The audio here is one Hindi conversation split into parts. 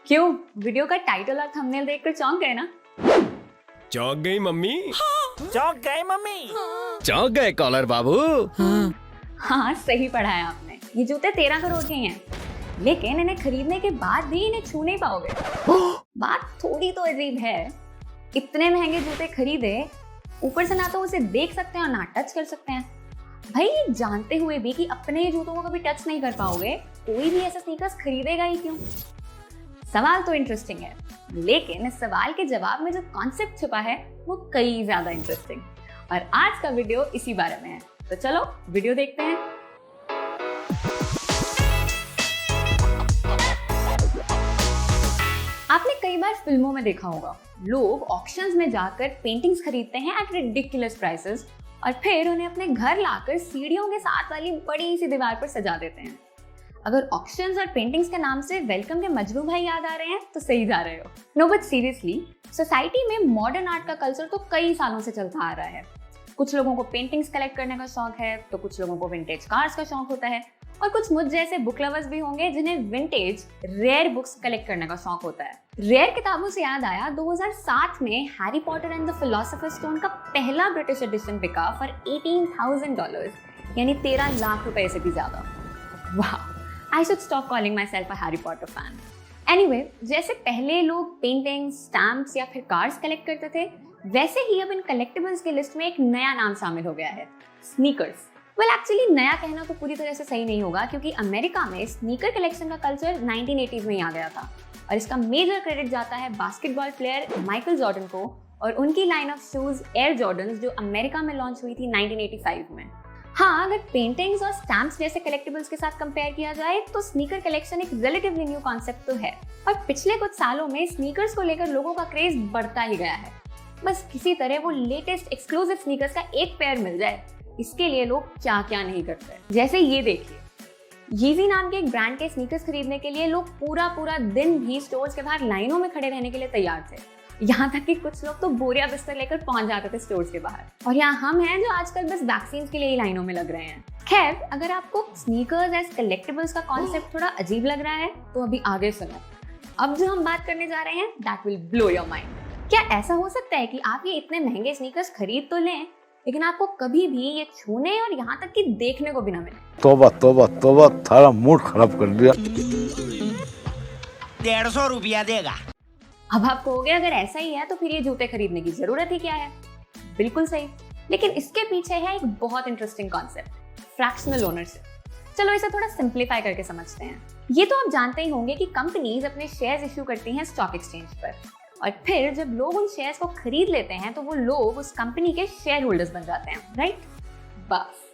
क्यों, वीडियो का टाइटल और थंबनेल देखकर चौंक गए ना? चौंक गई मम्मी। चौंक गए मम्मी। चौंक गए कॉलर बाबू। हाँ, सही पढ़ा है आपने। ये जूते 13 करोड़ के हैं, लेकिन इन्हें खरीदने के बाद भी इन्हें छू नहीं पाओगे। बात थोड़ी तो अजीब है। इतने महंगे जूते खरीदे, ऊपर से ना तो उसे देख सकते हैं और ना टच कर सकते हैं। भाई, ये जानते हुए भी कि अपने जूतों को कभी टच नहीं कर पाओगे, कोई भी ऐसे स्नीकर्स खरीदेगा ही क्यों? सवाल तो इंटरेस्टिंग है, लेकिन इस सवाल के जवाब में जो कॉन्सेप्ट छुपा है वो कई ज्यादा इंटरेस्टिंग। और आज का वीडियो इसी बारे में है, तो चलो वीडियो देखते हैं। आपने कई बार फिल्मों में देखा होगा, लोग ऑक्शंस में जाकर पेंटिंग्स खरीदते हैं एट रिडिकुलस प्राइसेस और फिर उन्हें अपने घर लाकर सीढ़ियों के साथ वाली बड़ी सी दीवार पर सजा देते हैं। अगर ऑक्शंस और पेंटिंग्स के नाम से वेलकम के मजनू भाई याद आ रहे हैं तो सही जा रहे हो। नो बट सीरियसली, सोसाइटी में मॉडर्न आर्ट का कल्चर तो कई सालों से चलता आ रहा है। कुछ लोगों को पेंटिंग्स कलेक्ट करने का शौक है, तो कुछ लोगों को विंटेज कार्स का शौक होता है, और कुछ मुझ जैसे बुक लवर्स भी होंगे जिन्हें विंटेज रेयर बुक्स कलेक्ट करने का शौक होता है। रेयर किताबों से याद आया, 2007 में Harry Potter and the philosopher's stone का पहला ब्रिटिश एडिशन बिका फॉर $18,000, यानी 13 लाख रुपए से भी ज्यादा। वाह, I should stop calling myself a Harry Potter fan. Anyway, जैसे पहले लोग पेंटिंग्स, स्टैम्प्स या फिर कार्ड्स कलेक्ट करते थे, वैसे ही अब इन कलेक्टिबल्स की लिस्ट में एक नया नाम शामिल हो गया है, स्नीकर्स। वेल, एक्चुअली नया कहना तो पूरी तरह से सही नहीं होगा, क्योंकि अमेरिका में स्नीकर कलेक्शन का कल्चर 1980s में ही आ गया था, और इसका मेजर क्रेडिट जाता है बास्केटबॉल प्लेयर माइकल जॉर्डन को और उनकी line of shoes air Jordans, जो अमेरिका में लॉन्च हुई थी 1985 में। हाँ, अगर पेंटिंग्स और स्टैम्प्स जैसे कलेक्टिबल्स के साथ कंपेयर किया जाए तो स्नीकर कलेक्शन एक रिलेटिवली न्यू कॉन्सेप्ट तो है, और पिछले कुछ सालों में स्नीकर्स को लेकर लोगों का क्रेज बढ़ता ही गया है। बस किसी तरह वो लेटेस्ट एक्सक्लूसिव स्नीकर्स का एक पेयर मिल जाए, इसके लिए लोग क्या क्या नहीं करते। जैसे ये देखिए, यीजी नाम के एक ब्रांड के स्नीकर्स खरीदने के लिए लोग पूरा दिन भी स्टोर्स के बाहर लाइनों में खड़े रहने के लिए तैयार थे। यहाँ तक कि कुछ लोग तो बोरिया बिस्तर लेकर पहुंच जाते थे स्टोर्स के बाहर, और यहाँ हम हैं जो आजकल बस वैक्सीन के लिए ही लाइनों में लग रहे हैं। खैर, अगर आपको स्नीकर्स एज कलेक्टिबल्स का कॉन्सेप्ट थोड़ा अजीब लग रहा है तो अभी आगे सुनो। अब जो हम बात करने जा रहे हैं, that will blow your mind. क्या ऐसा हो सकता है कि आप ये इतने महंगे स्नीकर्स खरीद तो लें, लेकिन आपको कभी भी ये छूने और यहाँ तक कि देखने को भी ना मिले? तौबा तौबा तौबा, थारा मूड खराब कर दिया। 150 रुपया देगा। अब आप कहोगे, अगर ऐसा ही है तो फिर ये जूते खरीदने की जरूरत ही क्या है? बिल्कुल सही, लेकिन इसके पीछे है एक बहुत इंटरेस्टिंग कॉन्सेप्ट, फ्रैक्शनल ओनरशिप। चलो इसे थोड़ा सिंप्लीफाई करके समझते हैं। ये तो आप जानते ही होंगे कि कंपनीज अपने शेयर्स इश्यू करती हैं स्टॉक एक्सचेंज पर, और फिर जब लोग उन शेयर्स को खरीद लेते हैं तो वो लोग उस कंपनी के शेयर होल्डर्स बन जाते हैं, राइट? बस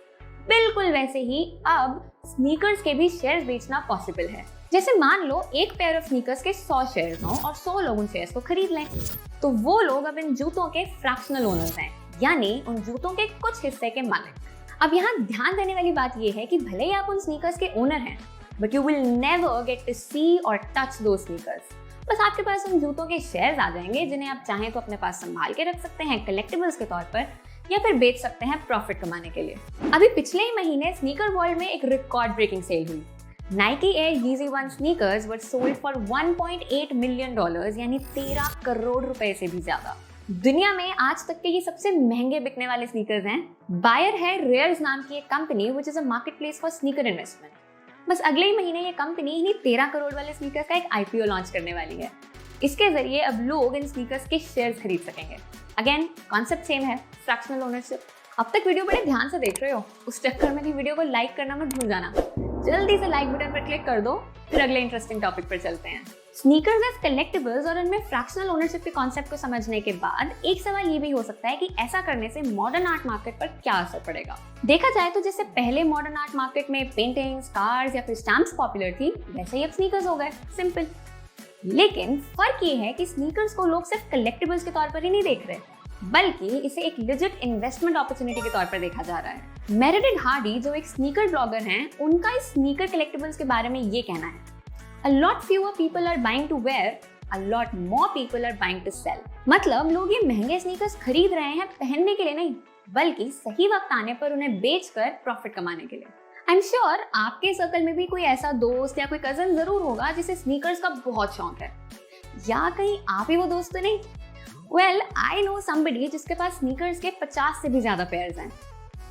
बिल्कुल वैसे ही अब स्नीकर्स के भी शेयर्स बेचना पॉसिबल है। जैसे मान लो एक पेयर ऑफ स्नीकर्स के 100 शेयर्स हों और 100 लोग उन शेयर्स को खरीद लें, तो वो लोग अब इन जूतों के फ्रैक्शनल ओनर्स हैं, यानी उन जूतों के कुछ हिस्से के मालिक। अब यहाँ ध्यान देने वाली बात ये है कि भले ही आप उन स्नीकर्स के ओनर हैं, but you will never get to see और टच दो स्नीकर्स। बस आपके पास उन जूतों के शेयर्स आ जाएंगे, जिन्हें आप चाहें तो अपने पास संभाल के रख सकते हैं कलेक्टिबल्स के तौर पर, या फिर बेच सकते हैं प्रॉफिट कमाने के लिए। अभी पिछले ही महीने स्नीकर वर्ल्ड में एक रिकॉर्ड ब्रेकिंग सेल हुई। Nike Air Yeezy One sneakers were sold for $1.8 million, यानी 13 करोड़ रुपए से भी ज्यादा। दुनिया में आज तक के ये सबसे महंगे बिकने वाले स्नीकर्स हैं। बायर है रेयर्स नाम की एक company, which is a marketplace for sneaker investment। बस अगले ही महीने ये कंपनी इन्हीं 13 करोड़ वाले स्नीकर्स का एक IPO लॉन्च करने वाली है। इसके जरिए अब लोग इन स्नीकर्स के शेयर्स खरीद सकेंगे। अगेन, कॉन्सेप्ट सेम है, फ्रैक्शनल ओनरशिप। अब तक वीडियो बड़े ध्यान से देख रहे हो, उस चक्कर में भी वीडियो को लाइक करना मत भूल जाना। जल्दी से लाइक बटन पर क्लिक कर दो, फिर अगले इंटरेस्टिंग टॉपिक पर चलते हैं। स्नीकर्स एज कलेक्टिबल्स और उनमें फ्रैक्शनल ओनरशिप के कॉन्सेप्ट को समझने के बाद एक सवाल ये भी हो सकता है कि ऐसा करने से मॉडर्न आर्ट मार्केट पर क्या असर पड़ेगा। देखा जाए तो जैसे पहले मॉडर्न आर्ट मार्केट में पेंटिंग्स, कार्ड्स या फिर स्टैम्प्स पॉपुलर थी, वैसे ही अब स्नीकर्स हो गए, सिंपल। लेकिन फर्क ये है कि स्नीकर्स को लोग सिर्फ कलेक्टिबल्स के तौर पर ही नहीं देख रहे, बल्कि इसे एक लिजिट इन्वेस्टमेंट अपॉर्चुनिटी के तौर पर देखा जा रहा है। मेरेडिथ हार्डी, जो एक स्नीकर ब्लॉगर हैं, उनका इस स्नीकर कलेक्टिबल्स के बारे में ये कहना है, A lot fewer people are buying to wear, a lot more people are buying to sell। मतलब लोग ये महंगे स्नीकर्स खरीद रहे हैं पहनने के लिए नहीं, बल्कि सही वक्त आने पर उन्हें बेचकर प्रॉफिट कमाने के लिए। आई एम श्योर आपके सर्कल में भी कोई ऐसा दोस्त या कोई कजन जरूर होगा जिसे स्नीकर्स का बहुत शौक है, या कहीं आप ही वो दोस्त तो नहीं? वेल, आई नो समबडी जिसके पास स्नीकर्स के 50 से भी ज्यादा पेयर्स हैं।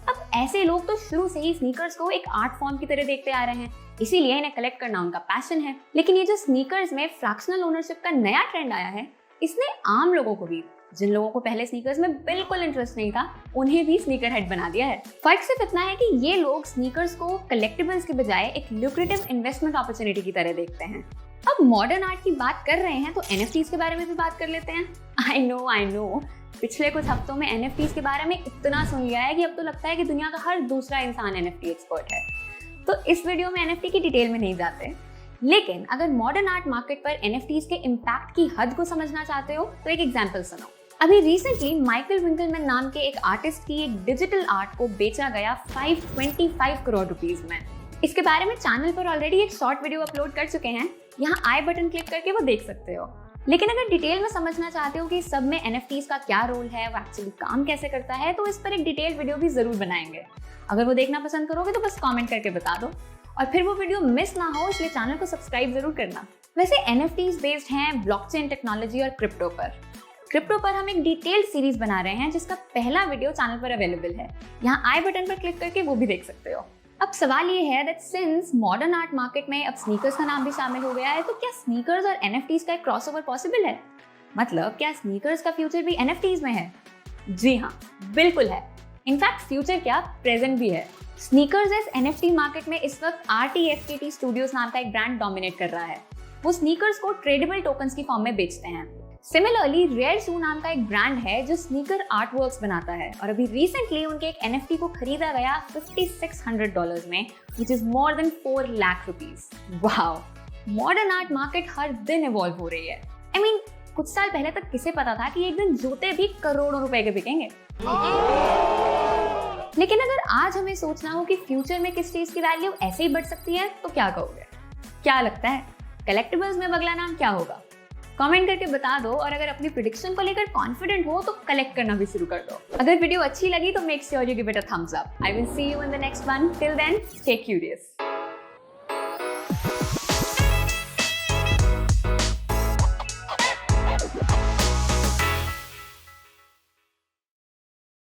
अब ऐसे लोग तो शुरू से ही स्नीकर्स को एक आर्ट फॉर्म की तरह देखते आ रहे हैं, इसीलिए इन्हें कलेक्ट करना उनका पैशन है। लेकिन ये जो स्नीकर्स में फ्रैक्शनल ओनरशिप का नया ट्रेंड आया है, इसने आम लोगों को भी, जिन लोगों को पहले स्नीकर्स में बिल्कुल इंटरेस्ट नहीं था, उन्हें भी स्नीकर हेड बना दिया है। फर्क सिर्फ इतना है कि ये लोग स्नीकर्स को कलेक्टिबल्स के बजाय एक ल्यूक्रेटिव इन्वेस्टमेंट अपॉर्चुनिटी की तरह देखते हैं। अब मॉडर्न आर्ट की बात कर रहे हैं तो NFTs के बारे में भी बात कर लेते हैं। आई नो पिछले कुछ हफ्तों में NFTs के बारे में इतना सुन लिया है कि अब तो लगता है कि दुनिया का हर दूसरा इंसान NFT एक्सपर्ट है। तो इस वीडियो में NFT की डिटेल में नहीं जाते, लेकिन अगर मॉडर्न आर्ट मार्केट पर NFTs के इम्पैक्ट की हद को समझना चाहते हो तो एक एग्जांपल सुनो। अभी रिसेंटली माइकल विंकलमैन नाम के एक आर्टिस्ट की एक डिजिटल आर्ट को बेचा गया 525 करोड़ रुपीस में। इसके बारे में चैनल पर ऑलरेडी एक शॉर्ट वीडियो अपलोड कर चुके हैं, यहाँ आई बटन क्लिक करके वो देख सकते हो। लेकिन अगर डिटेल में समझना चाहते हो कि सब में NFTs का क्या रोल है, वो एक्चुअली काम कैसे करता है, तो इस पर एक डिटेल वीडियो भी जरूर बनाएंगे। अगर वो देखना पसंद करोगे तो बस कमेंट करके बता दो, और फिर वो वीडियो मिस ना हो इसलिए चैनल को सब्सक्राइब जरूर करना। वैसे NFTs बेस्ड हैं ब्लॉकचेन टेक्नोलॉजी और क्रिप्टो पर। क्रिप्टो पर हम एक डिटेल्ड सीरीज बना रहे हैं जिसका पहला वीडियो चैनल पर अवेलेबल है, यहाँ आई बटन पर क्लिक करके वो भी देख सकते हो। अब सवाल ये है that since modern art market में अब स्नीकर्स का नाम भी शामिल हो गया है, तो क्या स्नीकर्स और NFTs का एक क्रॉसओवर पॉसिबल है? मतलब क्या स्नीकर्स का फ्यूचर भी NFTs में है? जी हाँ, बिल्कुल है। इनफैक्ट फ्यूचर क्या, प्रेजेंट भी है। स्नीकर्स इस NFT मार्केट में इस वक्त RTFKT स्टूडियोज नाम का एक ब्रांड डोमिनेट कर रहा है। वो स्नीकर्स को ट्रेडेबल टोकन्स की फॉर्म में बेचते हैं। सिमिलरली रेयर शू नाम का एक ब्रांड है जो स्नीकर आर्टवर्क्स बनाता है, और अभी रिसेंटली उनके एक NFT को खरीदा गया $5,600 में, which is more than 4 lakh rupees. Wow, modern art market हर दिन इवॉल्व हो रही है। I mean, कुछ साल पहले तक किसे पता था कि एक दिन जूते भी करोड़ों रुपए के बिकेंगे। लेकिन अगर आज हमें सोचना हो कि फ्यूचर में किस चीज की वैल्यू ऐसे ही बढ़ सकती है तो क्या कहोगे? क्या लगता है कलेक्टिबल्स में अगला नाम क्या होगा? कमेंट करके बता दो, और अगर अपनी प्रेडिक्शन को लेकर कॉन्फिडेंट हो तो कलेक्ट करना भी शुरू कर दो। अगर वीडियो अच्छी लगी तो make sure you give it a thumbs up. I will see you in the next one. Till then, stay curious.